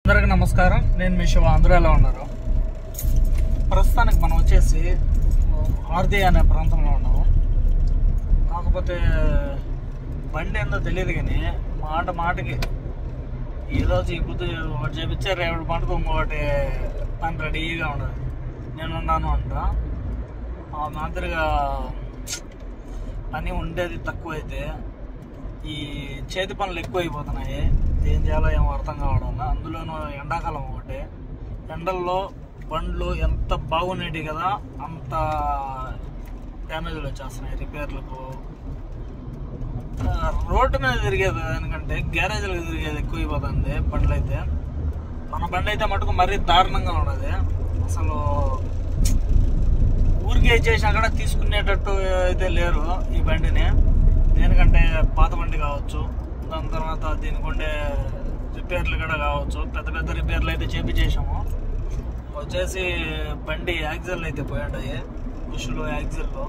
అందరికీ నమస్కారం. నేను మీ శివ. అందరూ ఎలా ఉన్నారు? ప్రస్తుతానికి మనం వచ్చేసి ఆర్దే అనే ప్రాంతంలో ఉన్నాము. కాకపోతే బండి ఏందో తెలియదు కానీ మాటకి ఏదో చూపుతూ ఒకటి చేపించారు, రేపటి పంటకు ఇంకొకటి పని రెడీగా ఉండదు. నేను ఉన్నాను అంట. ఆ మాదిరిగా పని ఉండేది తక్కువైతే ఈ చేతి పనులు ఎక్కువ అయిపోతున్నాయి. ఏం చేయాలో ఏమో అర్థం కావడం. అందులోనూ ఎండాకాలం ఒకటి. ఎండల్లో బండ్లు ఎంత బాగున్నాయి కదా, అంత డ్యామేజ్లు వచ్చేస్తున్నాయి. రిపేర్లకు రోడ్డు మీద తిరిగేది దానికంటే గ్యారేజ్లకు తిరిగేది ఎక్కువ అయిపోతుంది బండ్లు అయితే. మన బండి అయితే మటుకు మరీ దారుణంగా ఉన్నది. అసలు ఊరికే చేసినా కూడా తీసుకునేటట్టు అయితే లేరు ఈ బండిని. దేనికంటే పాత బండి కావచ్చు, దాని తర్వాత దీనికి ఉండే రిపేర్లు కూడా కావచ్చు. పెద్ద రిపేర్లు అయితే చేసాము. వచ్చేసి బండి యాక్సిల్ అయితే పోయాయి, బుష్లు యాక్సిల్లో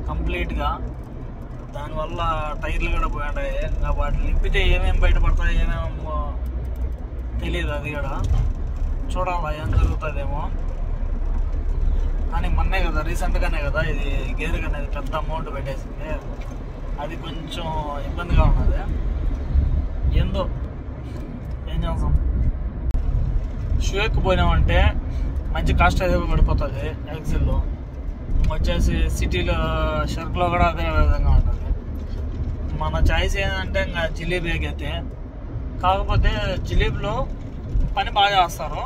కంప్లీట్గా. దానివల్ల టైర్లు కూడా పోయాయి. వాటిని నింపితే ఏమేమి బయటపడతాయి ఏమేమో తెలియదు. అది కూడా చూడాలా ఏం జరుగుతుందేమో. కానీ మొన్నే కదా, రీసెంట్గానే కదా ఇది గేర్ అనేది పెద్ద అమౌంట్ పెట్టేసింది. అది కొంచెం ఇబ్బందిగా ఉన్నది. ఏందో ఏం చేస్తాం. షూకి పోయినామంటే మంచి కాస్ట్ అయితే పడిపోతుంది యాక్సిల్లో. వచ్చేసి సిటీలో షర్క్లో కూడా అదే విధంగా ఉంటుంది. మన చాయిస్ ఏంటంటే ఇంకా జిలేబీకి అయితే. కాకపోతే జిలేబీలో పని బాగా చేస్తారు.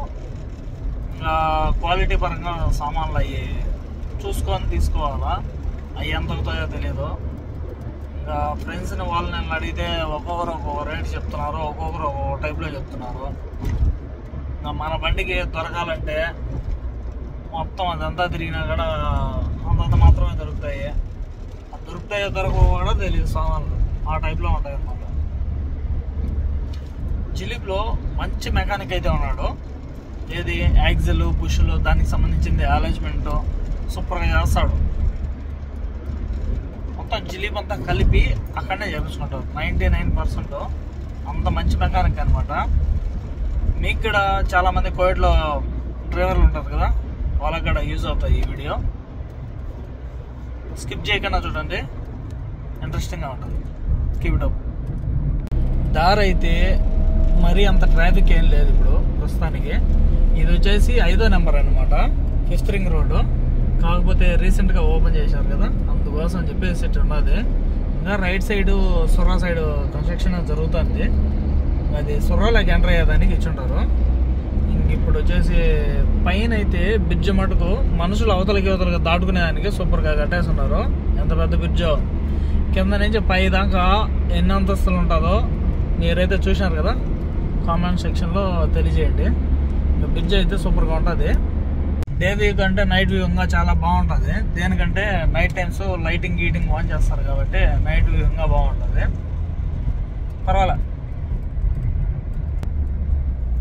ఇంకా క్వాలిటీ పరంగా సామాన్లు అవి చూసుకొని తీసుకోవాలా. అవి ఎంత అవుతాయో తెలియదు. ఇంకా ఫ్రెండ్స్ని వాళ్ళని అడిగితే ఒక్కొక్కరు ఒక్కొక్క రేట్ చెప్తున్నారు, ఒక్కొక్కరు ఒక్కొక్క టైప్లో చెప్తున్నారు. ఇంకా మన బండికి దొరకాలంటే మొత్తం అదంతా తిరిగినా కూడా అంతంత మాత్రమే దొరుకుతాయి. దొరుకుతాయో దొరకవో కూడా తెలియదు సామాన్లు. ఆ టైప్లో ఉంటాయి అన్నమాట. జిలీప్లో మంచి మెకానిక్ అయితే ఉన్నాడు. ఏది యాక్సిల్ బుష్లు దానికి సంబంధించింది అరేంజ్మెంట్ సూపర్గా చేస్తాడు. మొత్తం జిలీప్ అంతా కలిపి అక్కడనే చేపించుకుంటారు 99%. అంత మంచి మెకానిక్ అనమాట. మీకు కూడా చాలామంది కోవిడ్లో డ్రైవర్లు ఉంటారు కదా, వాళ్ళకి కూడా యూజ్ అవుతాయి ఈ వీడియో. స్కిప్ చేయకుండా చూడండి, ఇంట్రెస్టింగ్గా ఉంటుంది. Keep it up. దారి అయితే మరీ అంత ట్రాఫిక్ ఏం లేదు ఇప్పుడు ప్రస్తుతానికి. ఇది వచ్చేసి 5వ నెంబర్ అనమాట, 5th రింగ్ రోడ్డు. కాకపోతే రీసెంట్గా ఓపెన్ చేశారు కదా, అందుకోసం చెప్పేసి ఉన్నది. ఇంకా రైట్ సైడ్ సుర్రా సైడ్ కన్స్ట్రక్షన్ జరుగుతుంది. అది సుర్రాలోకి ఎంటర్ అయ్యేదానికి ఇచ్చుంటారు. ఇంక ఇప్పుడు వచ్చేసి పైన అయితే బ్రిడ్జ్ మటుకు మనుషులు అవతలకి దాటుకునేదానికి సూపర్గా కట్టేస్తున్నారు. ఎంత పెద్ద బ్రిడ్జో. కింద నుంచి పై దాకా ఎన్ని అంతస్తులు ఉంటుందో మీరైతే చూసినారు కదా, కామెంట్ సెక్షన్లో తెలియజేయండి. బ్రిడ్జ్ అయితే సూపర్గా ఉంటుంది. డే వ్యూ కంటే నైట్ వ్యూ ఇంకా చాలా బాగుంటుంది. దేనికంటే నైట్ టైమ్స్ లైటింగ్ గీటింగ్ ఆన్ చేస్తారు కాబట్టి నైట్ వ్యూ ఇంకా బాగుంటుంది. పర్వాలే.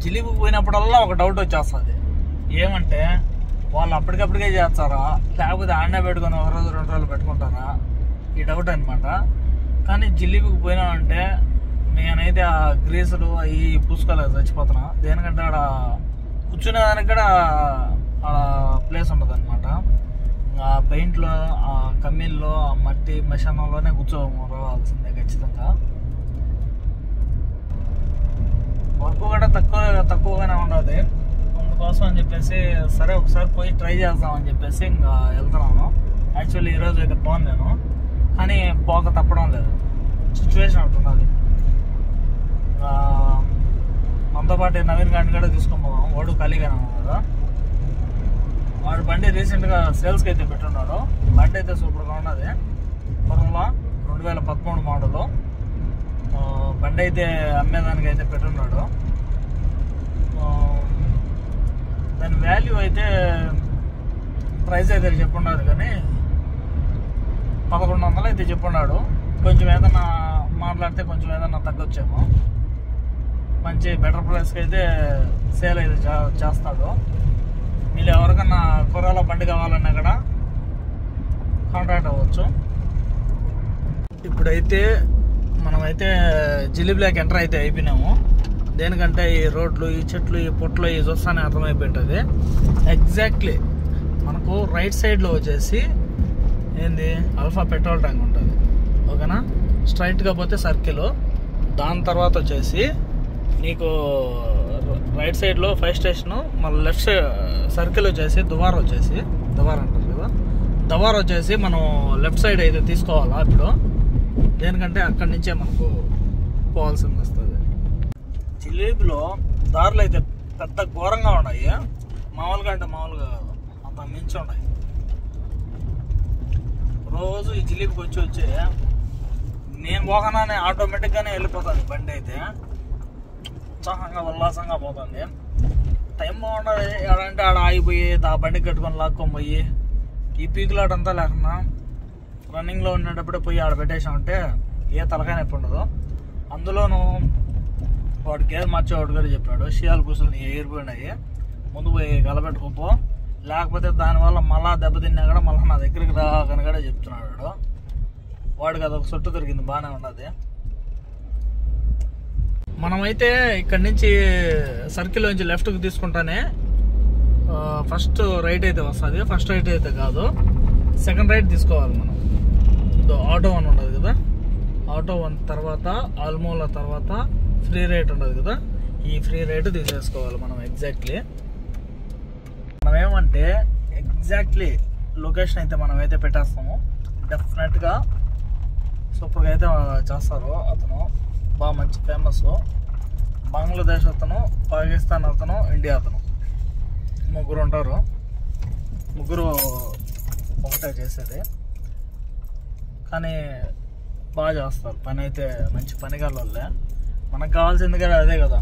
జిలీబీ పోయినప్పుడల్లా ఒక డౌట్ వచ్చేస్తుంది. ఏమంటే వాళ్ళు అప్పటికప్పటికే చేస్తారా, లేకపోతే ఆడనే పెట్టుకొని ఒక రోజు 2 రోజులు పెట్టుకుంటారా, ఈ డౌట్ అనమాట. కానీ జిలీబీకి పోయినామంటే నేనైతే ఆ గ్రీసులు అవి పూసుకోలేదు, చచ్చిపోతున్నా. దేనికంటే ఆడ కూర్చునేదానికి కూడా ప్లేస్ ఉండదు అనమాట. ఆ పెయింట్లో, ఆ కమ్మీల్లో, ఆ మట్టి మశానంలోనే కూర్చోవాల్సిందే ఖచ్చితంగా. వర్క్ కూడా తక్కువగానే ఉండదు. అందుకోసం అని చెప్పేసి సరే ఒకసారి పోయి ట్రై చేద్దామని చెప్పేసి ఇంకా వెళ్తున్నాను. యాక్చువల్లీ ఈరోజు అయితే పోను నేను, కానీ పోక తప్పడం లేదు. సిచ్యువేషన్ ఉంటున్నది. మనతో పాటు నవీన్ గారిని కూడా తీసుకొని పోదాం. వాడు ఖాళీగానే ఉన్నాడు. వాడు బండి రీసెంట్గా సేల్స్కి అయితే పెట్టున్నాడు. బండి అయితే సూపర్గా ఉన్నది. కొరలా 2013 మోడలు బండి అయితే అమ్మేదానికి అయితే పెట్టున్నాడు. దాని వాల్యూ అయితే ప్రైస్ అయితే చెప్పున్నాడు, కానీ 1100 అయితే చెప్పున్నాడు. కొంచెం ఏదన్నా మాట్లాడితే కొంచెం ఏదన్నా తగ్గొచ్చేమో. మంచి బెటర్ ప్రైస్కి అయితే సేల్ అయితే చేస్తాడు. మీరు ఎవరికన్నా కూరలో బండి కావాలన్నా కూడా కాంటాక్ట్ అవ్వచ్చు. ఇప్పుడైతే మనమైతే జిలీబీలోకి ఎంటర్ అయితే అయిపోయినాము. దేనికంటే ఈ రోడ్లు, ఈ చెట్లు, ఈ పొట్లు ఈ చూస్తానే అర్థమైపోయింటుంది. ఎగ్జాక్ట్లీ మనకు రైట్ సైడ్లో వచ్చేసి ఏంది అల్ఫా పెట్రోల్ ట్యాంక్ ఉంటుంది. ఓకేనా? స్ట్రైట్గా పోతే సర్కిల్, దాని తర్వాత వచ్చేసి నీకు రైట్ సైడ్లో ఫైర్ స్టేషను, మళ్ళీ లెఫ్ట్ సైడ్ సర్కిల్ వచ్చేసి దువార్ అంటారు కదా, దువార్ వచ్చేసి మనం లెఫ్ట్ సైడ్ అయితే తీసుకోవాలా ఇప్పుడు. దేనికంటే అక్కడి నుంచే మనకు పోవాల్సింది వస్తుంది. జిలేబీలో దారులు అయితే పెద్ద ఘోరంగా ఉన్నాయి, మామూలుగా అంటే మామూలుగా కాదు, అంత మించి ఉన్నాయి. రోజు ఈ జిలేబీకి వచ్చి నేను పోకనానే ఆటోమేటిక్గానే వెళ్ళిపోతుంది బండి అయితే, ఉత్సాహంగా ఉల్లాసంగా పోతుంది. టైం బాగుంటుంది. ఎడంటే ఆడ ఆగిపోయి ఆ బండికి కట్టుకొని లాక్కొని పోయి ఈ పీకులాటంతా లేకుండా రన్నింగ్లో ఉండేటప్పుడే పోయి ఆడ పెట్టేసామంటే ఏ తలకాయ నొప్పి ఉండదు. అందులోనూ వాడు గేర్ మార్చేవాడు కూడా చెప్పాడు, షియాలు కూర్చొని ఎగిరిపోయినాయి, ముందు పోయి కలపెట్టుకోపో, లేకపోతే దానివల్ల మళ్ళా దెబ్బతిన్నా కూడా మళ్ళీ నా దగ్గరికి రాకని కూడా చెప్తున్నాడు. వాడికి అదొక చుట్టు దొరికింది, బాగానే ఉన్నది. మనమైతే ఇక్కడి నుంచి సర్కిల్ నుంచి లెఫ్ట్కి తీసుకుంటానే ఫస్ట్ రైట్ అయితే వస్తుంది. ఫస్ట్ రైట్ అయితే కాదు, సెకండ్ రైట్ తీసుకోవాలి మనం. ఆటో 1 ఉండదు కదా, ఆటో 1 తర్వాత ఆల్మోల తర్వాత ఫ్రీ రైట్ ఉండదు కదా, ఈ ఫ్రీ రైట్ తీసేసుకోవాలి మనం. ఎగ్జాక్ట్లీ మనం ఏమంటే ఎగ్జాక్ట్లీ లొకేషన్ అయితే మనం అయితే పెట్టేస్తాము. డెఫినెట్గా సూపర్గా అయితే చేస్తారు. అతను బాగా మంచి ఫేమస్. బంగ్లాదేశ్ అతను, పాకిస్తాన్ అతను, ఇండియా అతను, ముగ్గురు ఉంటారు. ముగ్గురు ఒకటే చేసేది, కానీ బాగా చేస్తారు పని అయితే. మంచి పని వాళ్ళే. మనకు కావాల్సింది కూడా అదే కదా,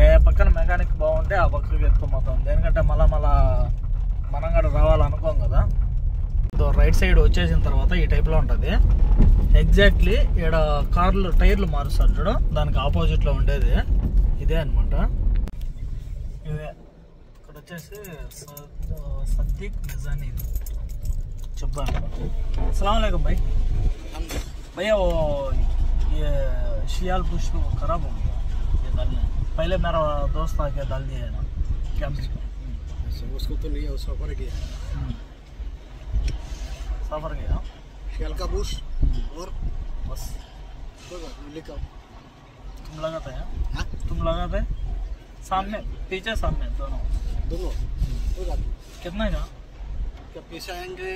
ఏ పక్కన మెకానిక్ బాగుంటే ఆ పక్కకి ఎత్తుకుపోతాం. దేనికంటే మళ్ళా మనం కూడా రావాలనుకోం కదా. రైట్ సైడ్ వచ్చేసిన తర్వాత ఈ టైప్లో ఉంటుంది. ఎగ్జాక్ట్లీ ఇక్కడ కార్లు టైర్లు మారుస్తారు చూడు, దానికి ఆపోజిట్లో ఉండేది ఇదే అనమాట. ఇదే ఇక్కడ వచ్చేసి సద్దీక్ నిజానీ చెప్పాను. अस्सलाम वालेकुम भाई। भैया वो ये शियाल पुश खराब हो गया ये डालने, पहले मेरा दोस्त आके डाल दिया है ना, क्या उसको तो लिया, सफर किया, सफर गया शियाल का बुश और बस लिखा। तुम लगाते हैं? तुम लगाते सामने पीछे सामने दोनों कितना का? क्या पीछे आएंगे?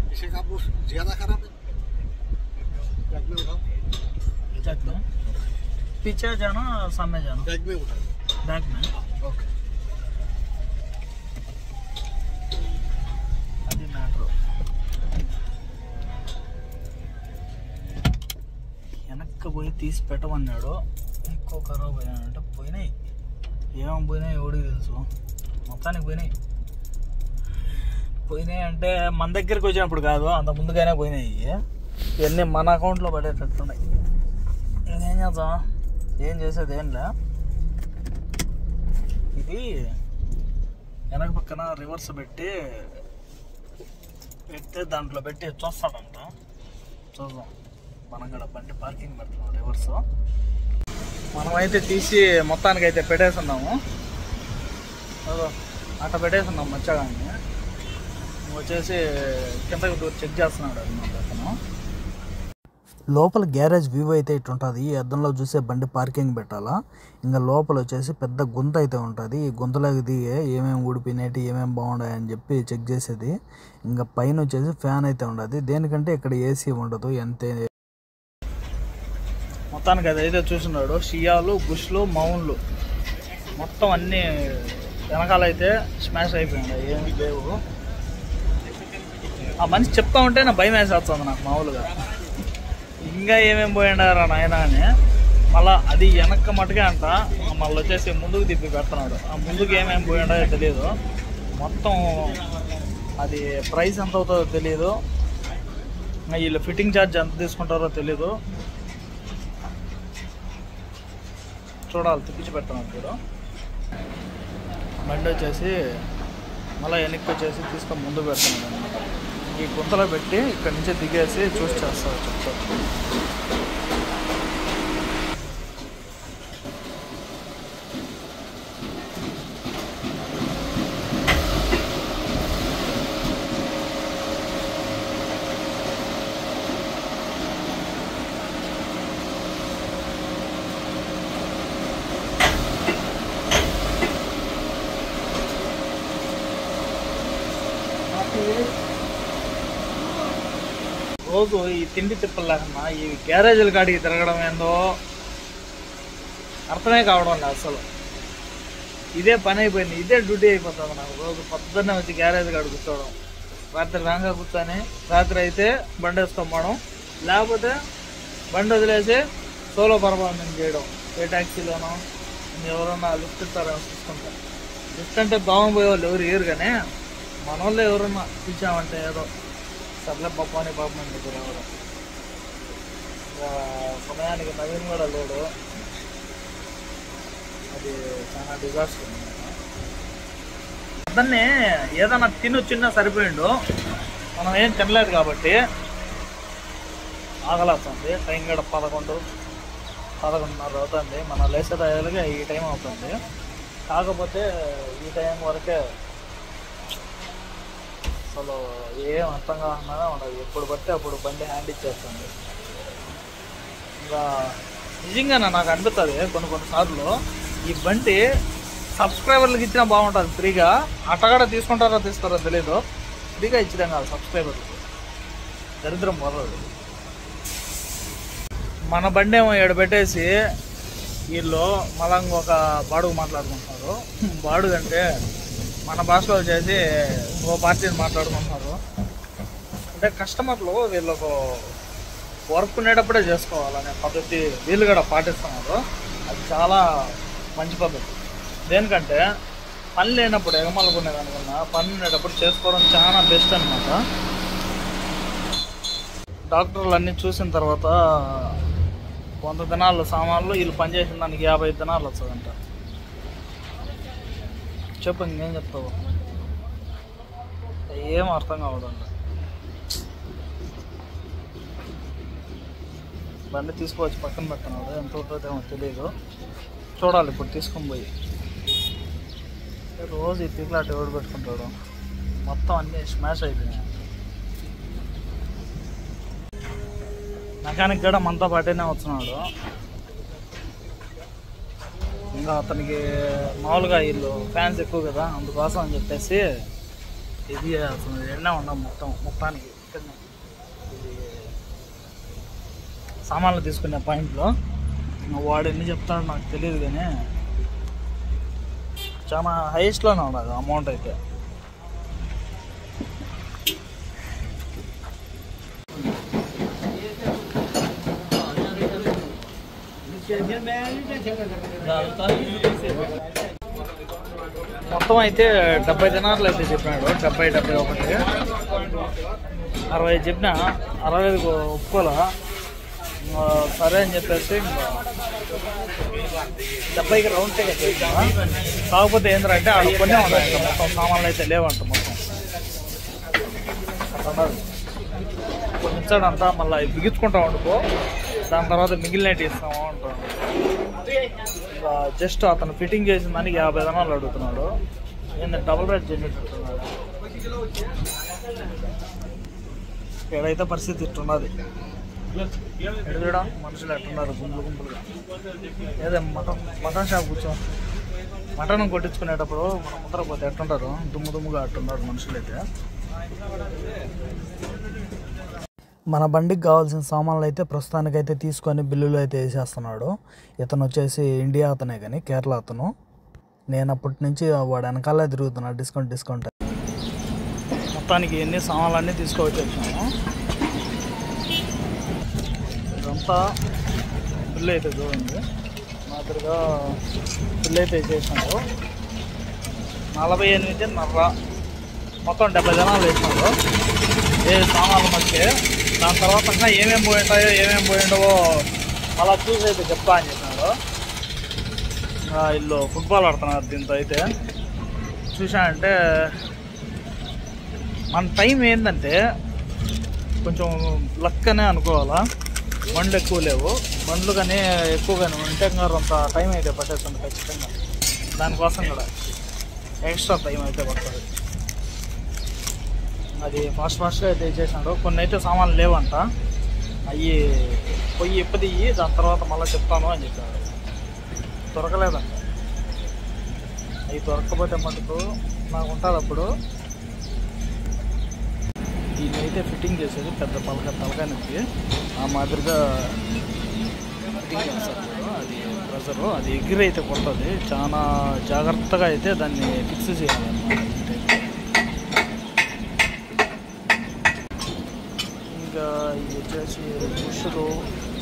पीछे का बुश ज्यादा खराब है, बैग में उठाओ। बैग में पीछे जाना सामने जाना? बैग में उठाओ, बैग में। ओके అది మ్యాటర్. వెనక్కి పోయి తీసి పెట్టమన్నాడు, ఎక్కువ ఖరాబ్ అయ్యానంటే పోయినాయి. ఏమేమి పోయినాయి ఎవడికి తెలుసు, మొత్తానికి పోయినాయి అంటే మన దగ్గరికి వచ్చినప్పుడు కాదు, అంత ముందుగానే పోయినాయి. ఇవన్నీ మన అకౌంట్లో పడేటట్టున్నాయి. ఇంకేం చేద్దాం, ఏం చేసేది ఏంలే. ఇది వెనక పక్కన రివర్స్ పెడితే దాంట్లో పెట్టి చూస్తాడంట. చూద్దాం, మనం కూడా బండి పార్కింగ్ పెడుతున్నాం రివర్స్. మనమైతే తీసి మొత్తానికి అయితే పెట్టేస్తున్నాము. అట్లా పెట్టేస్తున్నాం మచ్చగాన్ని. వచ్చేసి కిందకి దూరం చెక్ చేస్తున్నాడు అనమాట అతను. లోపల గ్యారేజ్ వ్యూ అయితే ఇట్లుంటుంది. ఈ అద్దంలో చూసే బండి పార్కింగ్ పెట్టాలా. ఇంకా లోపల వచ్చేసి పెద్ద గుంత అయితే ఉంటుంది. ఈ గుంతలోకి దిగే ఏమేమి ఊడిపోయినట్టు ఏమేమి బాగున్నాయని చెప్పి చెక్ చేసేది. ఇంకా పైన వచ్చేసి ఫ్యాన్ అయితే ఉండదు, దేనికంటే ఇక్కడ ఏసీ ఉండదు. అంతే. మొత్తానికి అది అయితే చూస్తున్నాడు. షియాలు, బుష్లు, మౌన్లు మొత్తం అన్నీ వెనకాలైతే స్మాష్ అయిపోయినాయి, ఏమి లేవు. ఆ మనిషి చెప్తా ఉంటే నా భయం వేసేస్తుంది నాకు మామూలుగా. ఇంకా ఏమేమి పోయిండారా నాయన అని. మళ్ళీ అది వెనక్క మటుకే అంట, మళ్ళీ వచ్చేసి ముందుకు తిప్పి పెడుతున్నాడు. ఆ ముందుకు ఏమేమి పోయిండో తెలియదు. మొత్తం అది ప్రైస్ ఎంత అవుతుందో తెలియదు. వీళ్ళు ఫిట్టింగ్ ఛార్జ్ ఎంత తీసుకుంటారో తెలీదు. చూడాలి, తిప్పించి పెడుతున్నాడు చూడు. బండి వచ్చేసి మళ్ళీ వెనక్కి వచ్చేసి తీసుకొని ముందు పెడుతున్నాడు అనమాట. ఈ గుంతలో పెట్టి ఇక్కడి నుంచి దిగేసి చూసి చేస్తారు చెప్తారు. రోజు ఈ తిండి తిప్పలు లేకన్నా ఈ గ్యారేజీల కాడికి తిరగడం ఏందో అర్థమే కావడం లేదు అసలు. ఇదే పని అయిపోయింది, ఇదే డ్యూటీ అయిపోతుంది నాకు. రోజు పొద్దున్నే వచ్చి గ్యారేజ్ కాడ కూర్చోవడం, రాత్రి రాంగా కూర్చొని రాత్రి అయితే బండి వేసుకోవడం, లేకపోతే బండి వదిలేసి సోలో పర్ఫార్మెన్స్ చేయడం. ఏ ట్యాక్సీలోనో ఎవరన్నా లిఫ్ట్ ఇస్తారో చూసుకుంటారు. లిఫ్ట్ అంటే బాగుపోయే వాళ్ళు ఎవరు ఏరు, కానీ మన వాళ్ళు ఎవరన్నా పిలిచామంటే ఏదో సర్లే పాపని పాపమని దగ్గర ఎవరు. సమయానికి నవీన్ కూడా లేడు, అది చాలా డిజాస్టర్. అతన్ని ఏదన్నా తినొచ్చినా సరిపోయిండు, మనం ఏం తినలేదు కాబట్టి ఆగలేస్తుంది. టైం కూడా 11-11:30 అవుతుంది. మనం లేసే టైంకి ఈ టైం అవుతుంది. కాకపోతే ఈ టైం వరకే అసలు ఏం అర్థం కాకుండా ఉండదు. ఎప్పుడు పడితే అప్పుడు బండి హ్యాండ్ ఇచ్చేస్తుంది. ఇంకా నిజంగా నాకు అనిపిస్తుంది కొన్నిసార్లు ఈ బండి సబ్స్క్రైబర్లకు ఇచ్చినా బాగుంటుంది ఫ్రీగా. అట్టగడ తీసుకుంటారో తీసుకోరో తెలీదు, ఫ్రీగా ఇచ్చడం కాదు సబ్స్క్రైబర్లకు. దరిద్రం పోతుంది. మన బండి ఏమో ఇక్కడ పెట్టేసి వీళ్ళు మళ్ళీ ఒక బాడుగు మాట్లాడుకుంటున్నారు. బాడుగు అంటే మన భాషలో చేసి ఓ పార్టీని మాట్లాడుకుంటున్నారు. అంటే కస్టమర్లు వీళ్ళకు వర్క్ ఉండేటప్పుడే చేసుకోవాలనే పద్ధతి వీళ్ళు కూడా పాటిస్తున్నారు. అది చాలా మంచి పద్ధతి. దేనికంటే పని లేనప్పుడు ఎగమలుకునేది అనుకున్నా, పని ఉండేటప్పుడు చేసుకోవడం చాలా బెస్ట్ అనమాట. డాక్టర్లు అన్నీ చూసిన తర్వాత 100 దినాలు సామాన్లు వీళ్ళు పనిచేసిన దానికి 55 దినాలు వస్తుందంట. చెప్పు ఇంకేం చెప్తావు? ఏం అర్థం కావడంట. బండి తీసుకువచ్చి పక్కన పెట్టినాడు, ఎంత ఉంటుందేమో తెలియదు. చూడాలి ఇప్పుడు తీసుకొని పోయి. రోజు ఈ పీకులాట ఎవడు పెట్టుకుంటాడు, మొత్తం అన్నీ స్మాష్ అయిపోయినాయి. మెకానిక్ కూడా మనతో పాటేనే వచ్చినాడు. ఇంకా అతనికి మామూలుగా వీళ్ళు ఫ్యాన్స్ ఎక్కువ కదా, అందుకోసం అని చెప్పేసి ఇది అసలు ఎన్నే ఉన్నాం మొత్తానికి ఇక్కడనే. ఇది సామాన్లు తీసుకునే పాయింట్లో వాడు ఎన్ని చెప్తాడో నాకు తెలియదు, కానీ చాలా హైయెస్ట్లోనే ఉండదు అమౌంట్ అయితే. మొత్తం అయితే 70 దినార్లు అయితే చెప్పినాడు. 70-71 60 చెప్పిన 65 ఒప్పుకోలే. సరే అని చెప్పేసి 70కి రౌండ్ టికెట్ చేసామా. కాకపోతే ఏంటంటే అక్కడ కొనే ఉన్నాయి, ఇంకా మొత్తం సామాన్లు అయితే లేవంట. మొత్తం కొన్ని ఇచ్చాడంతా, మళ్ళీ బిగించుకుంటా ఉండుకో, దాని తర్వాత మిగిలినట్టు ఇస్తాము అంటాడు. ఇంకా జస్ట్ అతను ఫిట్టింగ్ చేసిన దానికి 50 దినాలు అడుగుతున్నాడు. ఏంటంటే డబుల్ రేట్ చేసేట్టున్నాడు. ఎక్కడైతే పరిస్థితి ఇట్టున్నది. ఎక్కడ మనుషులు ఎట్టున్నారు గుంపులుగా. ఏదో మటన్ షాప్ కూర్చో మటన్ కొట్టించుకునేటప్పుడు మనం ముందర పోతే ఎట్టుంటారు, దుమ్ముగా అట్టున్నారు మనుషులు అయితే. మన బండికి కావాల్సిన సామాన్లు అయితే ప్రస్తుతానికైతే తీసుకొని బిల్లులు అయితే వేసేస్తున్నాడు. ఇతను వచ్చేసి ఇండియా అతనే, కానీ కేరళ అతను. నేను అప్పటి నుంచి వాడు వెనకాలే తిరుగుతున్నాడు డిస్కౌంట్. మొత్తానికి ఎన్ని సామాన్లు అన్నీ తీసుకువచ్చేసాము. ఇదంతా బిల్లు అయితే చూడండి, మాదిరిగా బిల్లు అయితే వేసేసినాడు. 48.5 మొత్తం 70 దినాలు వేసినాడు ఏ సామాన్లు మధ్య. దాని తర్వాత ఇంకా ఏమేమి పోయింటాయో ఏమేమి పోయిండవో అలా చూసి అయితే చెప్తా అని చెప్పినాడు. వీళ్ళు ఫుట్బాల్ ఆడుతున్నారు దీంతో. అయితే చూసానంటే మన టైం ఏంటంటే కొంచెం లక్ అనే అనుకోవాలా. బండ్లు ఎక్కువ లేవు, బండ్లు కానీ ఎక్కువగానే ఉంటే కొంత టైం అయితే పట్టేస్తుంది ఖచ్చితంగా. దానికోసం కూడా ఎక్స్ట్రా టైం అయితే పడుతుంది. అది ఫాస్ట్గా అయితే చేసినాడు. కొన్ని అయితే సామాన్లు లేవంట, అవి పొయ్యి ఇప్పదియ్యి దాని తర్వాత మళ్ళీ చెప్తాను అని చెప్పాడు. దొరకలేదంట. అవి దొరకకపోతే మటుకు నాకు ఉంటుంది అప్పుడు. దీన్ని అయితే ఫిట్టింగ్ చేసేది పెద్ద తలకానికి ఆ మాదిరిగా ఫిట్టింగ్ చేస్తారు. అది ప్రెజరు అది ఎగిరైతే కొడుతుంది. చాలా జాగ్రత్తగా అయితే దాన్ని ఫిక్స్ చేయాలన్నమాట. ఇంకా ఇది వచ్చేసి బుష్లు,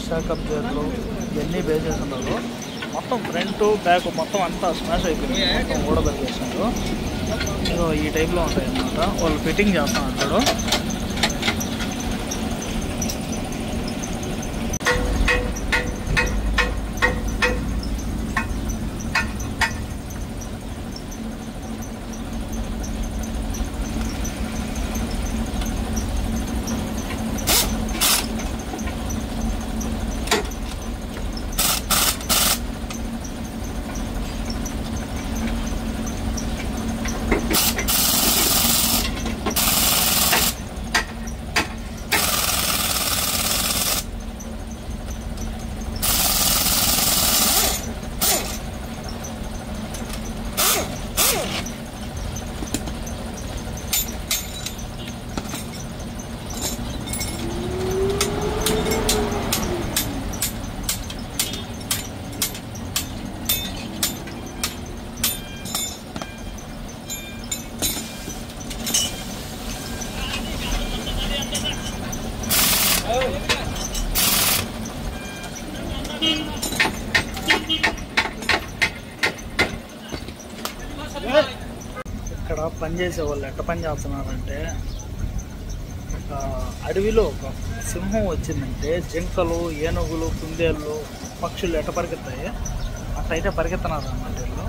షాకప్ గేర్లు ఇవన్నీ బేస్ ఉన్నారు. మొత్తం ఫ్రంట్ బ్యాక్ మొత్తం అంతా స్మాష్ అయిపోయింది, మొత్తం ఊడబెట్టేసినారు. సో ఈ టైప్లో ఉంటాయి అన్నమాట. వాళ్ళు ఫిట్టింగ్ చేస్తా ఉంటాడు. ఇక్కడ పనిచేసే వాళ్ళు ఎట్ట పని చేస్తున్నారంటే, ఒక అడవిలో ఒక సింహం వచ్చిందంటే జింకలు, ఏనుగులు, కుందేళ్ళు, పక్షులు ఎట్ట పరిగెత్తాయి అట్లయితే పరిగెత్తున్నారు అన్నమాట. వీళ్ళు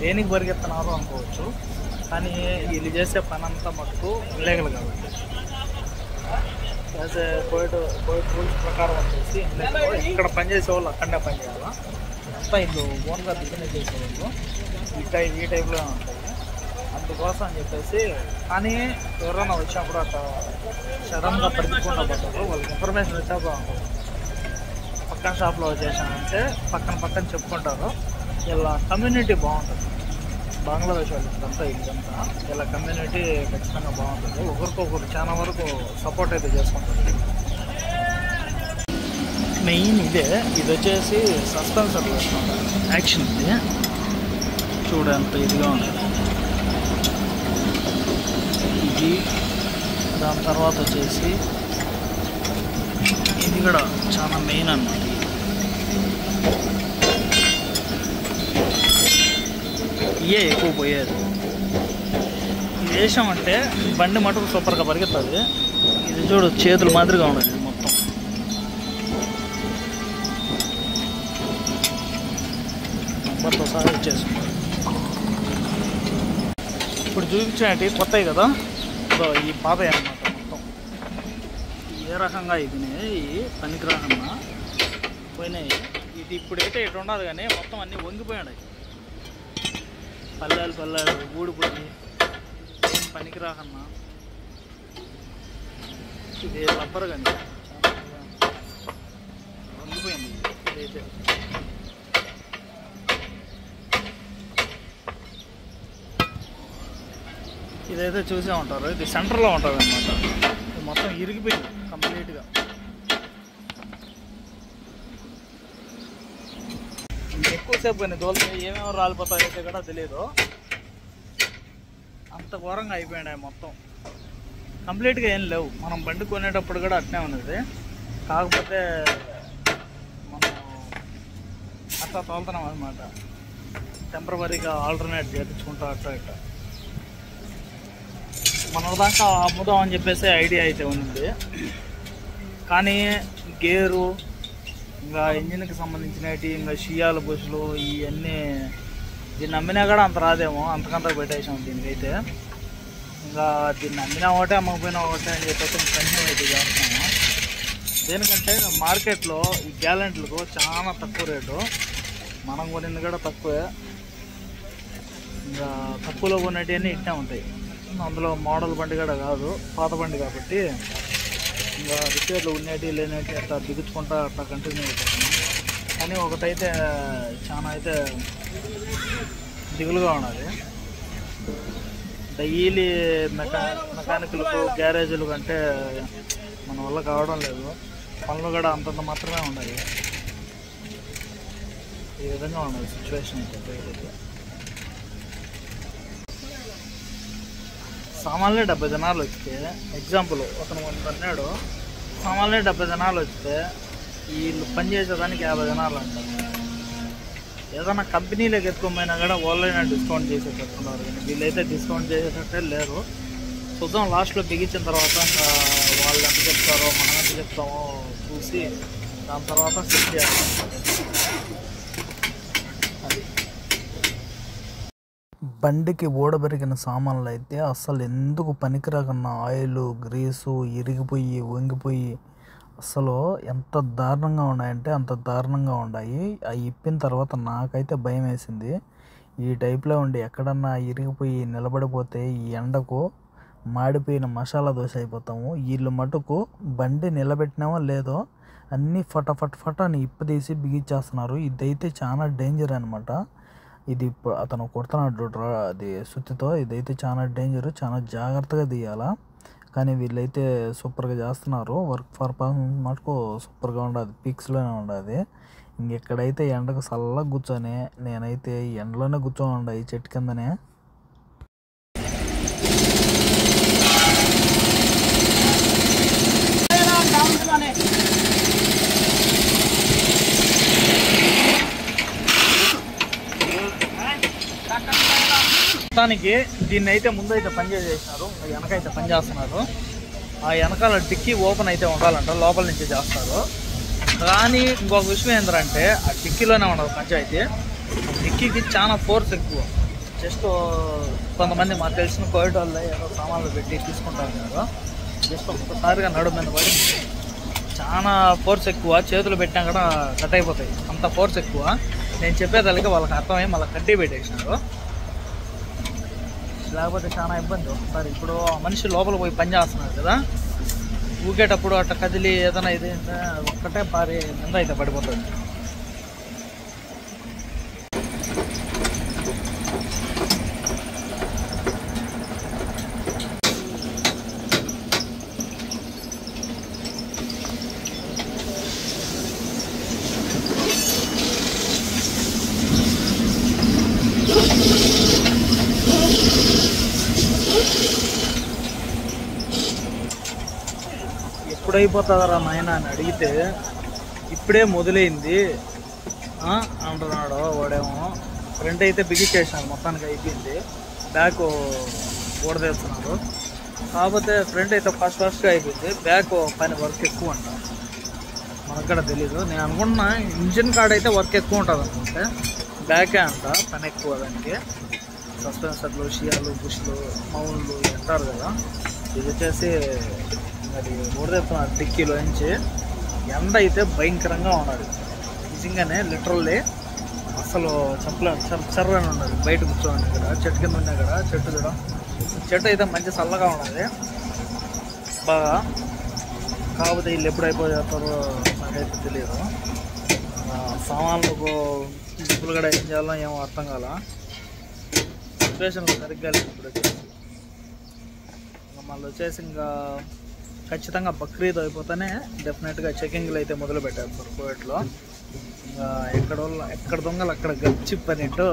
దేనికి పరిగెత్తున్నారు అనుకోవచ్చు, కానీ వీళ్ళు చేసే పని అంతా మటుకు ఇల్లీగల్ కాబట్టి యాజ్ ఏ కోవిడ్ రూల్స్ ప్రకారం వచ్చేసి ఇక్కడ పనిచేసే వాళ్ళు అక్కడనే పని చేయాలా. అంతా వీళ్ళు ఓన్గా బిజినెస్ చేసేవాళ్ళు ఈ టైప్లో ఉంటాయి. అందుకోసం అని చెప్పేసి, కానీ ఎవరైనా వచ్చినప్పుడు అట్లా సడన్గా పరిగెత్తకుండా పడతారు. వాళ్ళకి ఇన్ఫర్మేషన్ వచ్చా బాగుంటుంది. పక్కన షాప్లో చేశానంటే పక్కన చెప్పుకుంటారు. ఇలా కమ్యూనిటీ బాగుంటుంది. బంగ్లాదేశ్ వాళ్ళు ఇదంతా ఇలా కమ్యూనిటీ ఖచ్చితంగా బాగుంటుంది. ఒకరికొకరు చాలా వరకు సపోర్ట్ అయితే చేసుకుంటుంది. మెయిన్ ఇది వచ్చేసి సస్పెన్సర్ యాక్షన్. ఇది చూడంత ఇదిగా ఉంటుంది. ఇది దాని తర్వాత వచ్చేసి ఇది కూడా చాలా మెయిన్ అన్నమాట. ఇవే ఎక్కువ పోయేది. ఇది వేసామంటే బండి మటుకు సూపర్గా పరిగెత్తుంది. ఇది చూడు చేతుల మాదిరిగా ఉండదు మొత్తం. నెంబర్తో సహా ఇచ్చేసుకుంటాం. ఇప్పుడు చూపించినట్టు కొత్తవి కదా, సో ఈ పాతవి అన్నమాట. మొత్తం ఏ రకంగా అయిపోయినాయి, పనికిరాకన్నా పోయినాయి. ఇది ఇప్పుడైతే ఇటు ఉండదు, కానీ మొత్తం అన్నీ వంగిపోయాయి. పల్లెలు ఊడిపోయి ఏం పనికిరాకన్నా. ఇది రబ్బర్ కానీ వంగిపోయింది. ఇదైతే ఇదైతే చూసే ఉంటారు. ఇది సెంటర్లో ఉంటుంది అన్నమాట. ఇది మొత్తం ఇరిగిపోయింది కంప్లీట్గా. ఎక్కువసేపు పోయినాయి దోలు. ఏమేమి రాలిపోతాయి అయితే కూడా తెలియదు. అంత ఘోరంగా అయిపోయినాయి మొత్తం. కంప్లీట్గా ఏం లేవు. మనం బండి కొనేటప్పుడు కూడా అట్నే ఉన్నది. కాకపోతే మనం అట్లా తోలుతున్నాం అనమాట. టెంపరవరీగా ఆల్టర్నేట్ చేయించుకుంటా అట్లా ఇట్లా. మన దాకా అమ్ముదాం అని చెప్పేసి ఐడియా అయితే ఉంది. కానీ గేరు, ఇంకా ఇంజిన్కి సంబంధించినవి, ఇంకా షియాల బుషులు ఇవన్నీ దీన్ని అమ్మినా కూడా అంత రాదేమో. అంతకంత పెట్టేసాం దీనికైతే. ఇంకా దీన్ని అమ్మినా ఒకటే అమ్మకపోయినా ఒకటే అని చెప్పేసి కన్ఫ్యూమ్ అయితే చేస్తున్నాము. దేనికంటే మార్కెట్లో ఈ గ్యాలెంట్లకు చాలా తక్కువ రేటు. మనం కొనింది కూడా తక్కువే. ఇంకా తక్కువలో కొనేటివన్నీ ఇట్టే ఉంటాయి. అందులో మోడల్ బండి కూడా కాదు, పాత బండి కాబట్టి ఇంకా రిపేర్లు ఉండేటి లేనేటి అట్లా దిగుచుకుంటా అట్లా కంటిన్యూ అయిపోతున్నాం. కానీ ఒకటైతే చాలా అయితే దిగులుగా ఉన్నది. డైలీ మెకానికల్కు గ్యారేజీలు కంటే మన వల్ల కావడం లేదు. పనులు కూడా అంతంత మాత్రమే ఉన్నాయి. ఈ విధంగా ఉన్నది సిచ్యువేషన్. సామాన్లే 70 జనాలు వస్తే, ఎగ్జాంపుల్ అతను అన్నాడు సామాన్లే 70 జనాలు వస్తే వీళ్ళు పని చేసేదానికి 50 జనాలు అంటారు. ఏదైనా కంపెనీలోకి ఎత్తుకోమైనా కూడా వాళ్ళైనా డిస్కౌంట్ చేసేటట్టున్నారు, కానీ వీళ్ళైతే డిస్కౌంట్ చేసేటట్టే లేరు. చూద్దాం లాస్ట్లో బిగించిన తర్వాత ఇంకా వాళ్ళు ఎంత చెప్తారో మనం ఎంత చెప్తామో చూసి దాని తర్వాత సెట్ చేయాలి. అది బండికి ఊడబెరిగిన సామాన్లు అయితే అస్సలు ఎందుకు పనికిరాకన్నా ఆయిల్ గ్రీసు ఇరిగిపోయి వంగిపోయి అసలు ఎంత దారుణంగా ఉన్నాయంటే అంత దారుణంగా ఉన్నాయి. అవి ఇప్పిన తర్వాత నాకైతే భయం వేసింది. ఈ టైప్లో ఉండి ఎక్కడన్నా ఇరిగిపోయి నిలబడిపోతే ఈ ఎండకు మాడిపోయిన మసాలా దోశ అయిపోతాము. వీళ్ళు మటుకు బండి నిలబెట్టినామో లేదో అన్నీ ఫటాఫట్ అని ఇప్పదీసి బిగించేస్తున్నారు. ఇదైతే చాలా డేంజర్ అనమాట. ఇది అతను కొడుతున్నాడు అది సుత్తితో. ఇదైతే చాలా డేంజర్, చాలా జాగ్రత్తగా తీయాలా. కానీ వీళ్ళైతే సూపర్గా చేస్తున్నారు. వర్క్ పర్ఫార్మెన్స్ మటుకు సూపర్గా ఉండదు, పీక్స్లోనే ఉండదు. ఇంకెక్కడైతే ఎండకు చల్లగా కూర్చొని నేనైతే ఎండలోనే కూర్చొని ఉండ ఈ చెట్టు కిందనే. మొత్తానికి దీన్ని అయితే ముందైతే పని చేసేసినారు, వెనకైతే పని చేస్తున్నారు. ఆ వెనకాల డిక్కీ ఓపెన్ అయితే ఉండాలంట, లోపల నుంచి చేస్తారు. కానీ ఇంకొక విషయం ఏంటంటే ఆ డిక్కీలోనే ఉండదు పంచాయతీ. డిక్కీకి చాలా ఫోర్స్ ఎక్కువ. జస్ట్ కొంతమంది మాకు తెలిసిన కోవిడ్ వల్ల ఏదో సామాన్లు పెట్టి తీసుకుంటారు కదా, జస్ట్ ఒక్కసారిగా నడుము మీద పడి చాలా ఫోర్స్ ఎక్కువ. చేతులు పెట్టినా కూడా కట్ అయిపోతాయి, అంత ఫోర్స్ ఎక్కువ. నేను చెప్పేదానికి వాళ్ళకి అర్థమై మళ్ళీ కట్టి పెట్టేసినారు. లేకపోతే చాలా ఇబ్బంది. ఒకసారి ఇప్పుడు మనిషి లోపల పోయి పని చేస్తున్నారు కదా, ఊగేటప్పుడు అట్లా కదిలి ఏదైనా ఇది ఒక్కటే పారి నింద అయితే పడిపోతుంది. ఎప్పుడైపోతుందరా నాయన అని అడిగితే ఇప్పుడే మొదలైంది అంటున్నాడు వాడేమో. ఫ్రంట్ అయితే బిగించేసినారు, మొత్తానికి అయిపోయింది. బ్యాక్ ఊడదీస్తున్నారు. కాకపోతే ఫ్రంట్ అయితే ఫాస్ట్గా అయిపోయింది, బ్యాక్ పని వర్క్ ఎక్కువ అంట. మనకు కూడా తెలీదు. నేను అనుకుంటున్నా ఇంజిన్ కాడ అయితే వర్క్ ఎక్కువ ఉంటుంది అనుకుంటే, బ్యాకే అంట పని ఎక్కువ. దానికి సస్పెన్సర్లు షియాలు బుష్లు మౌన్లు అంటారు కదా, ఇది వచ్చేసి అది ఊడదీస్తున్నారు డిక్కీలో నుంచి. ఎండ అయితే భయంకరంగా ఉన్నది నిజంగానే, లిటరల్లీ అసలు చెప్పలేదు. చర్రని ఉన్నది. బయట కూర్చోండి ఇక్కడ చెట్టు కింద ఉన్నాయి కదా, చెట్టు అయితే మంచి చల్లగా ఉన్నది బాగా. కాకపోతే వీళ్ళు ఎప్పుడు అయిపోతారో నాకైతే తెలియదు. సామాన్లకు జిప్పులు కూడా ఏం చేయాలో ఏమో అర్థం కాల. సిచ్యువేషన్లో సరిగ్గా లేదు. ఇప్పుడు వచ్చేసి మళ్ళీ వచ్చేసి ఇంకా ఖచ్చితంగా బక్రీద్ అయిపోతేనే డెఫినెట్గా చెకింగ్లు అయితే మొదలు పెట్టేస్తారు కోవిడ్లో. ఇంకా ఎక్కడ దొంగలు అక్కడ గప్చిప్ అన్నట్టు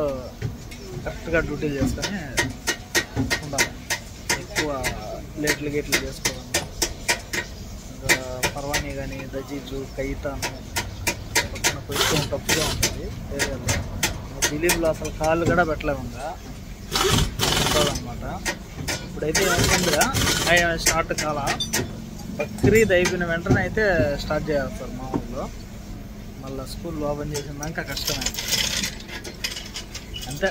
కరెక్ట్గా డ్యూటీలు చేసుకొని ఉండాలి. ఎక్కువ లేట్లు గేట్లు చేసుకోవడం. ఇంకా పర్వానీ కానీ దజీజు కైతాను పక్కన కొంచెం తప్పుగా ఉంటుంది ఏరియాలో. దిలీప్లో అసలు కాళ్ళు కూడా పెట్టలేము ఇంకా ఉంటుందన్నమాట. ఇప్పుడైతే ఏమైందిగా స్టార్ట్ కాల. బక్రీద్ అయిపోయిన వెంటనే అయితే స్టార్ట్ చేస్తారు మా ఊళ్ళో. మళ్ళీ స్కూల్ ఓపెన్ చేసినాక కష్టమైంది అంతే.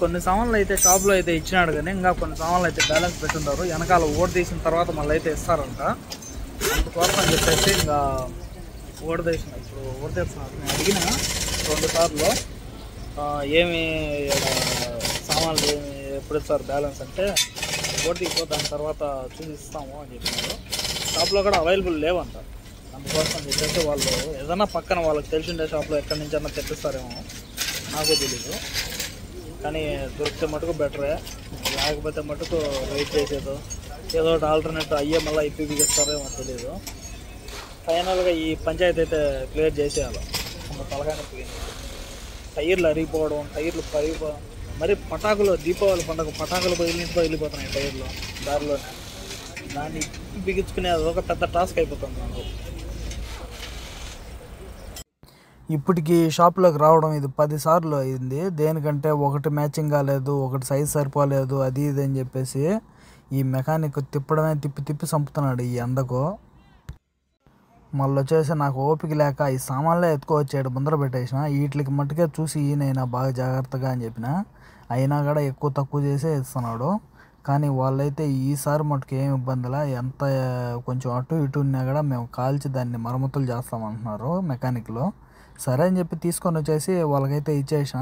కొన్ని సామాన్లు అయితే షాప్లో అయితే ఇచ్చినాడు, కానీ ఇంకా కొన్ని సామాన్లు అయితే బ్యాలెన్స్ పెట్టుంటారు. వెనకాల ఓడ తీసిన తర్వాత మళ్ళీ అయితే ఇస్తారంట. అందుకోసం అని చెప్పేసి ఇంకా ఓడదీసిన ఇప్పుడు ఓడదీస్తున్నారు. నేను అడిగిన 2 సార్లు ఏమి సామాన్లు ఏమి ఎప్పుడు ఇస్తారు బ్యాలెన్స్ అంటే, ఓటీపీ దాని తర్వాత చూపిస్తాము అని చెప్పినారు. షాప్లో కూడా అవైలబుల్ లేవంట. అందుకోసం చెప్పేసి వాళ్ళు ఏదైనా పక్కన వాళ్ళకి తెలిసిండే షాప్లో ఎక్కడి నుంచి అన్నా తెప్పిస్తారేమో, నాకు తెలీదు. కానీ దొరికితే మటుకు బెటరే, లేకపోతే మటుకు వెయిట్ చేసేదో ఏదో ఒకటి ఆల్టర్నేట్ అయ్యే మళ్ళీ ఇప్పి బిగిస్తారేమో తెలియదు. ఫైనల్గా ఈ పంచాయతీ అయితే క్లియర్ చేసేయాలి. తలకాయ నొప్పిగింది. టైర్లు అరిగిపోవడం, టైర్లు మరి పటాకులు, దీపావళి పండుగ పటాకులు వెళ్ళిపోతున్నాయి టైర్లు దారిలోనే. దాన్ని బిగించుకునేది ఒక పెద్ద టాస్క్ అయిపోతుంది నాకు. ఇప్పటికి షాప్లోకి రావడం ఇది 10 సార్లు అయింది. దేనికంటే ఒకటి మ్యాచింగ్ కాలేదు, ఒకటి సైజ్ సరిపోలేదు, అది ఇది అని చెప్పేసి ఈ మెకానిక్ తిప్పి చంపుతున్నాడు ఈ ఎండకు. మళ్ళీ వచ్చేసి నాకు ఓపిక లేక ఈ సామాన్లే ఎత్తుకోవచ్చాడు, ముందర పెట్టేసిన. వీటికి మట్టుకే చూసి ఈయనైనా బాగా జాగ్రత్తగా అని చెప్పిన, అయినా కూడా ఎక్కువ తక్కువ చేసే ఇస్తున్నాడు. కానీ వాళ్ళైతే ఈసారి మటుకు ఏం ఇబ్బందిలా, ఎంత కొంచెం అటు ఇటు ఉన్నా కూడా మేము కాల్చి దాన్ని మరమ్మతులు చేస్తామంటున్నారు మెకానిక్లు. సరే అని చెప్పి తీసుకొని వచ్చేసి వాళ్ళకైతే ఇచ్చేసిన.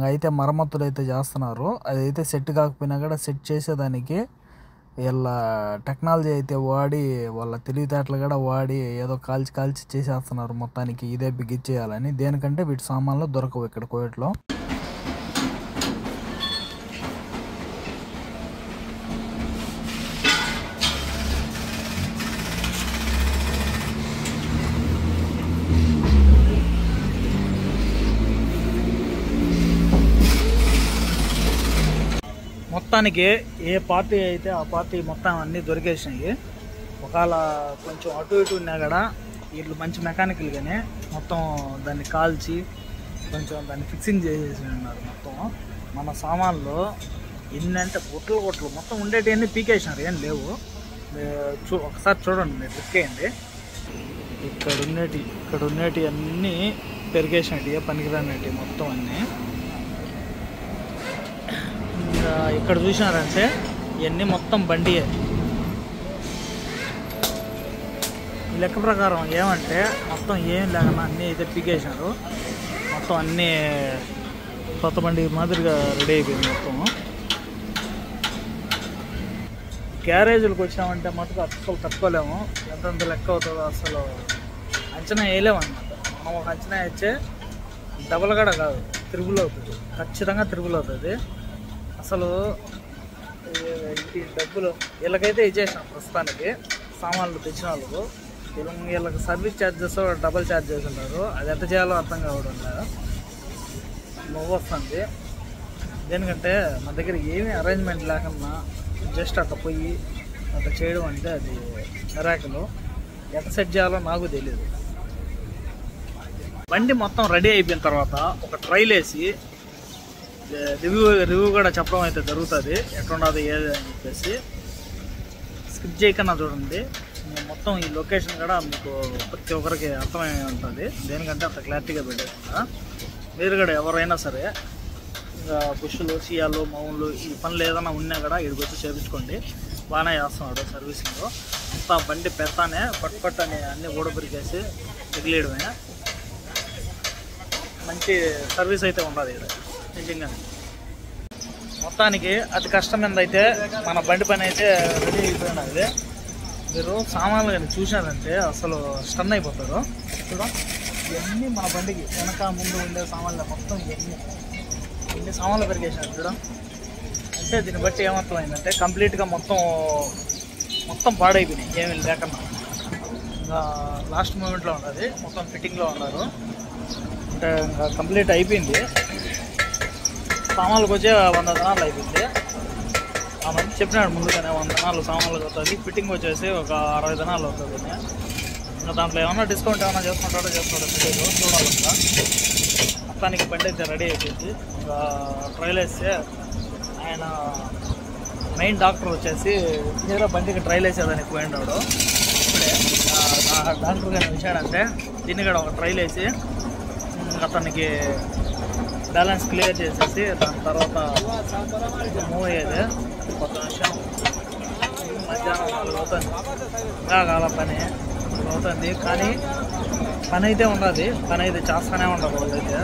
అయితే మరమ్మతులు అయితే చేస్తున్నారు. అదైతే సెట్ కాకపోయినా కూడా సెట్ చేసేదానికి వీళ్ళ టెక్నాలజీ అయితే వాడి, వాళ్ళ తెలివితేటలు కూడా వాడి ఏదో కాల్చి చేసేస్తున్నారు మొత్తానికి. ఇదే బిగిచ్చేయాలని. దేనికంటే వీటి సామాన్లు దొరకవు ఇక్కడ కోయట్లో. మొత్తానికి ఏ పార్టీ అయితే ఆ పార్టీ మొత్తం అన్నీ దొరికేసినాయి. ఒకవేళ కొంచెం అటు ఇటు ఉన్నా కూడా వీళ్ళు మంచి మెకానికల్ కానీ మొత్తం దాన్ని కాల్చి కొంచెం దాన్ని ఫిక్సింగ్ చేసేసి ఉన్నారు. మొత్తం మన సామాన్లు ఎన్నంటే గుట్లు మొత్తం ఉండేటివన్నీ పీకేసినారు, ఏం లేవు. ఒకసారి చూడండి, మీరు లుక్ వేయండి. ఇక్కడ ఉండేటి అన్నీ పెరిగేసినట్టు, పనికిరానట్టు మొత్తం అన్నీ. ఇక్కడ చూసినారంటే ఇవన్నీ మొత్తం బండియే. ఈ లెక్క ప్రకారం ఏమంటే మొత్తం ఏం లేకుండా అన్నీ అయితే పీకేసినారు. మొత్తం అన్నీ కొత్త బండి మాదిరిగా రెడీ అయిపోయింది మొత్తం. గ్యారేజీలకు వచ్చినామంటే మటుకు అస్సలు తట్టుకోలేము. ఎంతంత లెక్క అవుతుందో అసలు అంచనా వేయలేము అన్నమాట. మనం ఒక అంచనా వేస్తే డబల్ కూడా కాదు, త్రిబుల్ అవుతుంది, ఖచ్చితంగా త్రిబుల్ అవుతుంది. అసలు ఈ డబ్బులు వీళ్ళకైతే ఇచ్చేసినాం ప్రస్తుతానికి. సామాన్లు తెచ్చిన వాళ్ళకు వీళ్ళకి సర్వీస్ ఛార్జెస్ డబల్ ఛార్జ్ చేస్తున్నారు. అది ఎంత చేయాలో అర్థం కావడం లేదు, నవ్వు వస్తుంది. దేనికంటే మన దగ్గర ఏమీ అరేంజ్మెంట్ లేకుండా జస్ట్ అట్లా పోయి అట్లా చేయడం అంటే అది మిరాకిల్. ఎంత సెట్ చేయాలో నాకు తెలియదు. బండి మొత్తం రెడీ అయిపోయిన తర్వాత ఒక ట్రైల్ వేసి రివ్యూ కూడా చెప్పడం అయితే జరుగుతుంది, ఎట్లున్నది ఏది అని చెప్పేసి. స్కిప్ చేయకన్నా చూడండి. మొత్తం ఈ లొకేషన్ కూడా మీకు ప్రతి ఒక్కరికి అర్థమై ఉంటుంది. దేనికంటే అంత క్లారిటీగా పెట్టేకుండా మీరు కూడా ఎవరైనా సరే ఇంకా బుష్లు, సియాలు, మౌన్లు ఈ పనులు ఏదైనా ఉన్నా కూడా ఇక్కడికి వచ్చి చేయించుకోండి. బాగానే చేస్తున్నాడు సర్వీసింగ్. అంతా బండి పెడతానే పట్టు అని అన్నీ ఊడబెరికేసి మిగిలేయడమే. మంచి సర్వీస్ అయితే ఉండదు ఇది నిజంగా. మొత్తానికి అతి కష్టమైనదైతే మన బండి పని అయితే రెడీ అయిపోయినది. మీరు సామాన్లు కానీ చూసినారంటే అసలు స్టన్ అయిపోతారు. చూడం, ఇవన్నీ మన బండికి వెనక ముందు ఉండే సామాన్లు మొత్తం ఇన్ని సామాన్లు పెరిగేసినారు చూడం. అంటే దీన్ని బట్టి ఏమర్థమైందంటే కంప్లీట్గా మొత్తం పాడైపోయినాయి, ఏమీ లేకుండా. ఇంకా లాస్ట్ మూమెంట్లో ఉన్నది, మొత్తం ఫిట్టింగ్లో ఉన్నారు. అంటే ఇంకా కంప్లీట్ అయిపోయింది. సామాన్లకు వచ్చే 100 దినాలు అయిపోయింది. ఆ మంది చెప్పినాడు ముందుగానే 100 దినాలు సామాన్లకు అవుతుంది. ఫిట్టింగ్ వచ్చేసి ఒక 60 దినాలు అవుతుంది. ఇంకా దాంట్లో ఏమన్నా డిస్కౌంట్ ఏమైనా చేసుకుంటాడో తెలియదు, చూడాలంట. మొత్తానికి బండి అయితే రెడీ అయిపోయింది. ఇంకా ట్రైల్ వేస్తే ఆయన మెయిన్ డాక్టర్ వచ్చేసి ఏదో బండికి ట్రైల్ వేసేదానికి పోయినాడు. ఇప్పుడే డాక్టర్ గారి విషయం అంటే దీన్ని కూడా ఒక ట్రైల్ వేసి అతనికి బ్యాలెన్స్ క్లియర్ చేసేసి దాని తర్వాత మూవ్ అయ్యేది. కొత్త విషయం మధ్యాహ్నం 4 అవుతుంది. ఇంకా కాల పని అవుతుంది, కానీ పని అయితే ఉండదు. పని అయితే చేస్తూనే ఉండదు వాళ్ళైతే.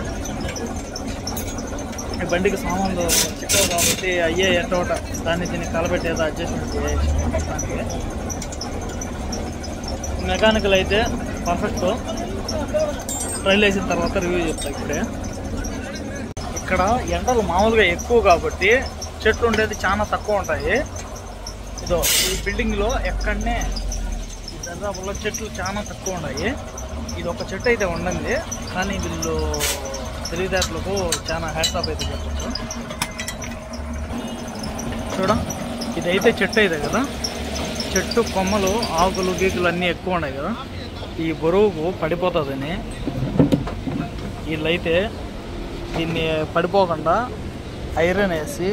ఈ బండికి సామాన్లు చిక్కవు కాబట్టి అయ్యే ఎట్టోట దాన్ని దీన్ని కలబెట్టేదో అడ్జస్ట్మెంట్ చేయడానికి. మెకానికల్ అయితే పర్ఫెక్ట్. ట్రైల్ వేసిన తర్వాత రివ్యూ చెప్తా. ఇక్కడ ఎండలు మామూలుగా ఎక్కువ కాబట్టి చెట్లు ఉండేది చాలా తక్కువ ఉంటాయి. ఇదో ఈ బిల్డింగ్లో ఎక్కడనే దాదాపులో చెట్లు చాలా తక్కువ ఉన్నాయి. ఇది ఒక చెట్టు అయితే ఉండింది, కానీ వీళ్ళు తెలివితేటలకు చాలా హ్యాట్సాప్ అయితే చెప్పచ్చు. చూడ ఇదైతే చెట్టు అయితే కదా, చెట్టు కొమ్మలు ఆకులు గీకులు అన్నీ ఎక్కువ ఉన్నాయి కదా, ఈ బరువుకు పడిపోతుందని వీళ్ళైతే దీన్ని పడిపోకుండా ఐరన్ వేసి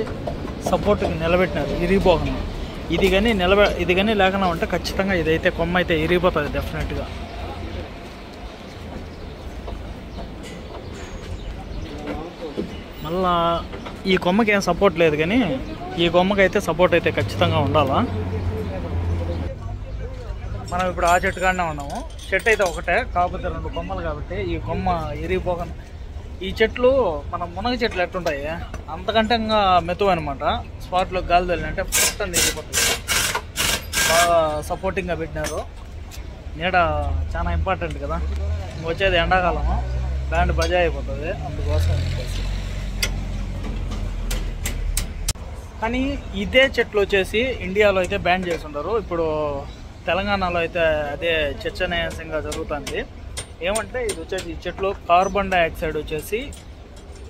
సపోర్ట్కి నిలబెట్టినారు, ఇరిగిపోకుండా. ఇది కానీ లేకుండా ఉంటే ఖచ్చితంగా ఇదైతే కొమ్మ అయితే ఇరిగిపోతుంది డెఫినెట్గా. మళ్ళా ఈ కొమ్మకి ఏం సపోర్ట్ లేదు, కానీ ఈ కొమ్మకి అయితే సపోర్ట్ అయితే ఖచ్చితంగా ఉండాలా. మనం ఇప్పుడు ఆ చెట్టు కాడనే ఉన్నాము. చెట్టు అయితే ఒకటే, కాకపోతే 2 కొమ్మలు కాబట్టి ఈ కొమ్మ ఇరిగిపోకుండా. ఈ చెట్లు మన మునగ చెట్లు ఎట్టుంటాయి అంతకంటే ఇంకా మెతువు అనమాట. స్పాట్లో గాలి తగిలినంటే ఫస్ట్ అని ఇరిగిపోతుంది. బాగా సపోర్టింగ్గా పెట్టినారు. నీడ చాలా ఇంపార్టెంట్ కదా, వచ్చేది ఎండాకాలము, బ్యాండ్ బజా అయిపోతుంది, అందుకోసం చెప్పేసి. కానీ ఇదే చెట్లు వచ్చేసి ఇండియాలో అయితే బ్యాన్ చేసి ఉంటారు. ఇప్పుడు తెలంగాణలో అయితే అదే చర్చనీయాంశంగా జరుగుతుంది. ఏమంటే ఇది వచ్చేసి ఈ చెట్లు కార్బన్ డైఆక్సైడ్ వచ్చేసి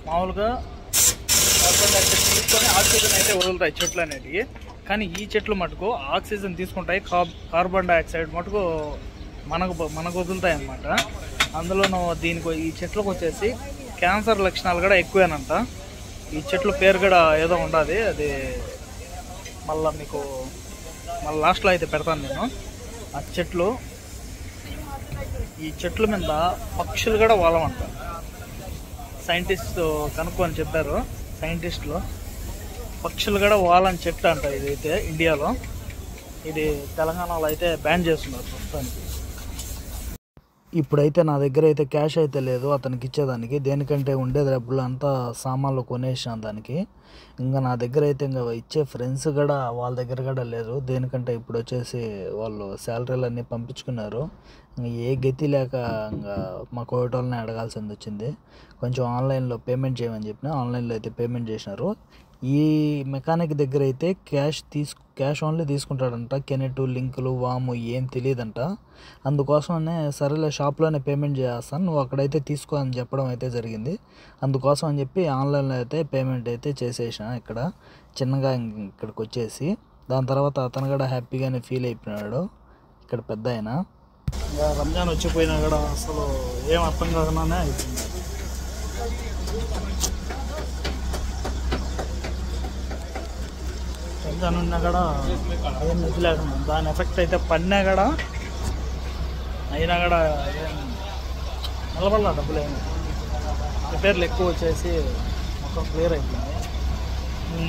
మామూలుగా కార్బన్ డైఆక్సైడ్ తీసుకొని ఆక్సిజన్ అయితే వదులుతాయి చెట్లు అనేటివి. కానీ ఈ చెట్లు మటుకు ఆక్సిజన్ తీసుకుంటాయి, కార్బన్ డైఆక్సైడ్ మటుకు మనకు వదులుతాయి అన్నమాట. అందులోనూ ఈ చెట్లకు వచ్చేసి క్యాన్సర్ లక్షణాలు కూడా ఎక్కువేనంట. ఈ చెట్ల పేరు కూడా ఏదో ఉండదు, అది మళ్ళీ మీకు మళ్ళీ లాస్ట్లో అయితే పెడతాను నేను. ఆ చెట్లు, ఈ చెట్ల మీద పక్షులు కూడా వాలమంట. సైంటిస్ట్ కనుక్కొని చెప్పారు సైంటిస్టులు, పక్షులు కూడా వాలని చెట్టు అంట ఇదైతే ఇండియాలో. ఇది తెలంగాణలో అయితే బ్యాన్ చేస్తున్నారు ప్రస్తుతానికి. ఇప్పుడైతే నా దగ్గర అయితే క్యాష్ అయితే లేదు అతనికి ఇచ్చేదానికి, దేనికంటే ఉండేది డబ్బులు అంతా సామాన్లు కొనేసాను దానికి. ఇంకా నా దగ్గర అయితే ఇంకా ఇచ్చే ఫ్రెండ్స్ కూడా వాళ్ళ దగ్గర కూడా లేదు, దేనికంటే ఇప్పుడు వచ్చేసి వాళ్ళు శాలరీలు అన్నీ పంపించుకున్నారు. ఇంకా ఏ గతి లేక ఇంకా మా కోవిటోళ్ళని అడగాల్సింది వచ్చింది. కొంచెం ఆన్లైన్లో పేమెంట్ చేయమని చెప్పిన, ఆన్లైన్లో అయితే పేమెంట్ చేసినారు. ఈ మెకానిక్ దగ్గర అయితే క్యాష్ ఓన్లీ తీసుకుంటాడంట, కెనెట్ లింకులు వాము ఏం తెలియదంట. అందుకోసమనే సరేలే షాప్లోనే పేమెంట్ చేస్తాను, నువ్వు అక్కడైతే తీసుకో అని చెప్పడం అయితే జరిగింది. అందుకోసం అని చెప్పి ఆన్లైన్లో అయితే పేమెంట్ అయితే చేసేసాను ఇక్కడ చిన్నగా ఇక్కడికి వచ్చేసి. దాని తర్వాత అతను కూడా హ్యాపీగానే ఫీల్ అయిపోయినాడు ఇక్కడ పెద్ద ఆయన. రంజాన్ వచ్చిపోయినా కూడా అసలు ఏం అర్థం కాకుండానే అయిపోయింది. రంజాన్ ఉన్నా కూడా ఏం నిధి లేకుండా దాని ఎఫెక్ట్ అయితే పడినా కూడా అయినా కూడా ఏం నిలబడాల, డబ్బులు ఏమి రిపేర్లు ఎక్కువ వచ్చేసి మొత్తం క్లియర్ అయిపోయింది.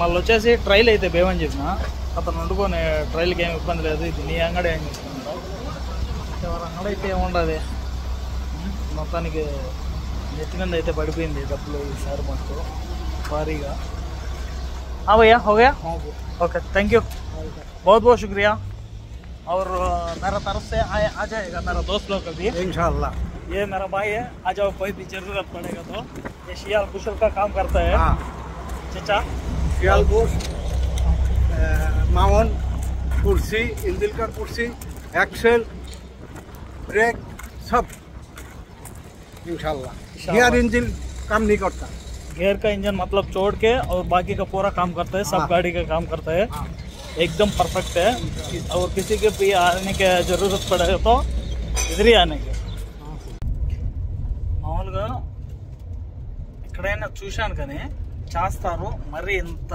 మళ్ళీ వచ్చేసి ట్రైల్ అయితే బేమని చెప్పిన, అతను వండుకొని ట్రైల్కి ఏమి ఇబ్బంది లేదు, ఇది నీ అంగడి ఏం చేసుకుంటావు, ఎవరి అంగడి అయితే ఏముండదు. మొత్తానికి నెత్తి మీద అయితే పడిపోయింది డబ్బులు ఈసారి మాకు భారీగా. भैया हो गया ओके थैंक यू बहुत बहुत शुक्रिया। और मेरा तरफ से आ जाएगा मेरा दोस्त लोग का भी इंशाल्लाह। ये मेरा भाई है, आ जाओ, कोई भी जरूरत पड़ेगा तो। ये शियाल कुशल का काम करता है। हाँ। चाचा शियाल बुश माउन कुर्सी, इंजिन का कुर्सी, एक्सेल, ब्रेक सब इंशाल्लाह। गियर इंजन काम नहीं करता, गियर का इंजन मतलब छोड़ के और बाकी का पूरा काम करता है, सब गाड़ी का काम करता है, एकदम परफेक्ट है। और किसी के भी आने की जरूरत पड़े तो इधर ही आने के। మామూలుగా ఎక్కడైనా చూశాను కానీ చేస్తారు, మరి ఇంత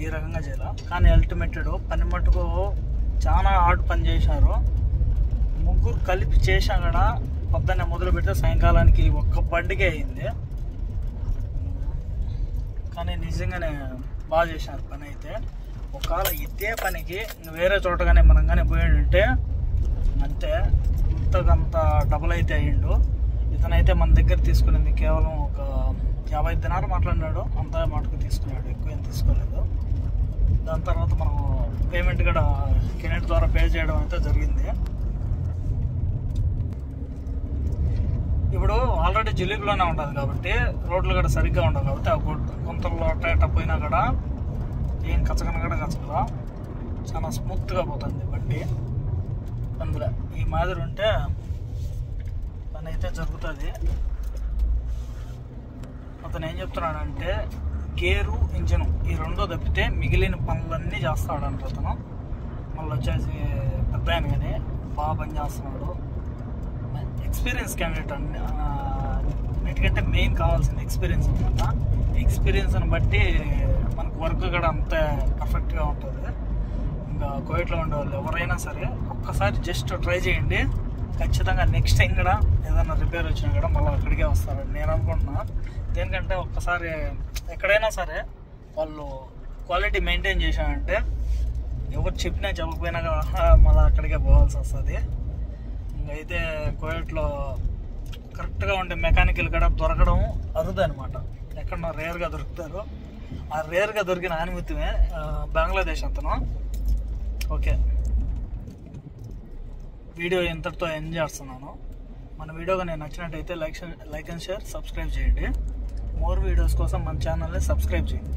ఈ రకంగా చేయాలి. కానీ అల్టిమేటెడ్ పని మటుకు చాలా హార్డ్ పని చేశారు. ముగ్గురు కలిపి చేసా కూడా పొద్దున్నే మొదలు పెడితే సాయంకాలానికి ఒక్క బండికే అయింది. కానీ నిజంగానే బాగా చేశారు పని అయితే. ఒకవేళ ఇదే పనికి వేరే చోట కానీ మనం కానీ పోయింటే అంతే అంతకంత డబుల్ అయితే అయ్యిండు. ఇతనైతే మన దగ్గర తీసుకునేది కేవలం ఒక 50 దినాలు మాట్లాడినాడు, అంత మటుకు తీసుకున్నాడు, ఎక్కువ ఏం తీసుకోలేదు. దాని తర్వాత మనం పేమెంట్ కూడా కెనెట్ ద్వారా పే చేయడం అయితే జరిగింది. ఇప్పుడు ఆల్రెడీ జిలీబులోనే ఉంటుంది కాబట్టి రోడ్లు కూడా సరిగ్గా ఉండవు కాబట్టి ఆ గుంతల్లో అట్ట పోయినా కూడా ఏం కచ్చకన కూడా కచ్చకరా, చాలా స్మూత్గా పోతుంది బండి. అందులో ఈ మాదిరి ఉంటే పని అయితే జరుగుతుంది. అతను ఏం చెప్తున్నాడంటే గేరు ఇంజను ఈ రెండో తప్పితే మిగిలిన పనులన్నీ చేస్తాడంట అతను. మళ్ళీ వచ్చేసి పెద్ద ఆయన కానీ బాగా పని చేస్తున్నాడు. ఎక్స్పీరియన్స్ క్యాండిడేట్ అండి, అన్నిటికంటే మెయిన్ కావాల్సింది ఎక్స్పీరియన్స్ అనమాట. ఎక్స్పీరియన్స్ని బట్టి మనకు వర్క్ కూడా అంతే పర్ఫెక్ట్గా ఉంటుంది. ఇంకా కోవిడ్లో ఉండేవాళ్ళు ఎవరైనా సరే ఒక్కసారి జస్ట్ ట్రై చేయండి, ఖచ్చితంగా నెక్స్ట్ టైం కూడా ఏదైనా రిపేర్ వచ్చినా కూడా మళ్ళీ అక్కడికే వస్తారని నేను అనుకుంటున్నా. దేనికంటే ఒక్కసారి ఎక్కడైనా సరే వాళ్ళు క్వాలిటీ మెయింటైన్ చేశారంటే ఎవరు చెప్పినా చెప్పకపోయినా మళ్ళీ అక్కడికే పోవాల్సి వస్తుంది. ఇంకైతే కోవిడ్లో కరెక్ట్గా ఉండే మెకానికల్ కూడా దొరకడం అరుదు అనమాట, ఎక్కడన్నా రేర్గా దొరుకుతారు. ఆ రేర్గా దొరికిన ఆనిమిత్తమే బంగ్లాదేశ్ అతను. ఓకే, వీడియో ఇంతటితో ఎండ్ చేస్తున్నాను. మన వీడియోగా నేను నచ్చినట్టయితే లైక్ అండ్ షేర్, సబ్స్క్రైబ్ చేయండి. మోర్ వీడియోస్ కోసం మన ఛానల్ని సబ్స్క్రైబ్ చేయండి.